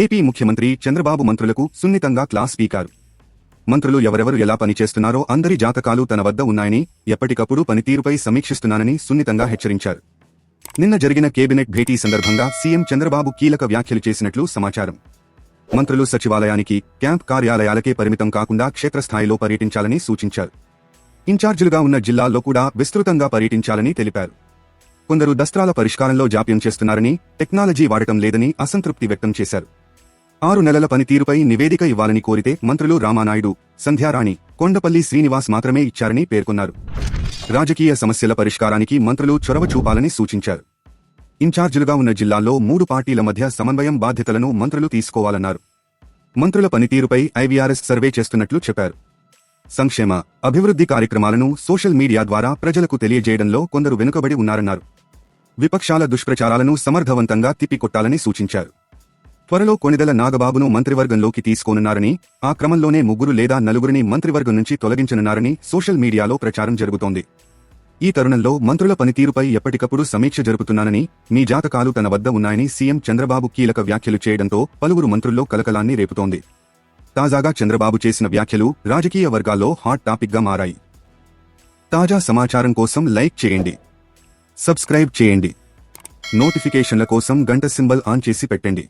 AP ముఖ్యమంత్రి చంద్రబాబు మంత్రులకు సున్నితంగా క్లాస్ స్పీకర్. మంత్రులు ఎవరెవరు ఎలా పనిచేస్తున్నారో అందరి జాతకాలు తన వద్ద ఉన్నాయని, ఎప్పటికప్పుడు పనితీరుపై సమీక్షిస్తున్నానని సున్నితంగా హెచ్చరించారు. నిన్న జరిగిన కేబినెట్ భేటీ సందర్భంగా సీఎం చంద్రబాబు కీలక వ్యాఖ్యలు చేసినట్లు సమాచారం. మంత్రులు సచివాలయానికి, క్యాంప్ కార్యాలయాలకే పరిమితం కాకుండా క్షేత్రస్థాయిలో పర్యటించాలని సూచించారు. ఇన్ఛార్జీలుగా ఉన్న జిల్లాల్లో కూడా విస్తృతంగా పర్యటించాలని తెలిపారు. కొందరు దస్త్రాల పరిష్కారంలో జాప్యం చేస్తున్నారని, టెక్నాలజీ వాడటం లేదని అసంతృప్తి వ్యక్తం చేశారు. 6 నెలల పనితీరుపై నివేదిక ఇవ్వాలని కోరితే మంత్రులు రామానాయుడు, సంధ్యారాణి, కొండపల్లి శ్రీనివాస్ మాత్రమే ఇచ్చారని పేర్కొన్నారు. రాజకీయ సమస్యల పరిష్కారానికి మంత్రులు చొరవ చూపాలని సూచించారు. ఇన్ఛార్జీలుగా ఉన్న జిల్లాల్లో 3 పార్టీల మధ్య సమన్వయం బాధ్యతలను మంత్రులు తీసుకోవాలన్నారు. మంత్రుల పనితీరుపై ఐవీఆర్ఎస్ సర్వే చేస్తున్నట్లు చెప్పారు. సంక్షేమ, అభివృద్ధి కార్యక్రమాలను సోషల్ మీడియా ద్వారా ప్రజలకు తెలియజేయడంలో కొందరు వెనుకబడి ఉన్నారన్నారు. విపక్షాల దుష్ప్రచారాలను సమర్థవంతంగా తిప్పికొట్టాలని సూచించారు. త్వరలో కొణిదెల నాగబాబును మంత్రివర్గంలోకి తీసుకోనున్నారని, ఆ క్రమంలోనే 3 లేదా 4 మంత్రివర్గం నుంచి తొలగించనున్నారని సోషల్ మీడియాలో ప్రచారం జరుగుతోంది. ఈ తరుణంలో మంత్రుల పనితీరుపై ఎప్పటికప్పుడు సమీక్ష జరుపుతున్నానని, మీ జాతకాలు తన వద్ద ఉన్నాయని సీఎం చంద్రబాబు కీలక వ్యాఖ్యలు చేయడంతో పలువురు మంత్రుల్లో కలకలాన్ని రేపుతోంది. తాజాగా చంద్రబాబు చేసిన వ్యాఖ్యలు రాజకీయ వర్గాల్లో హాట్ టాపిక్గా మారాయి. తాజా సమాచారం కోసం లైక్ చేయండి, సబ్స్క్రైబ్ చేయండి, నోటిఫికేషన్ల కోసం గంట సింబల్ ఆన్ చేసి పెట్టండి.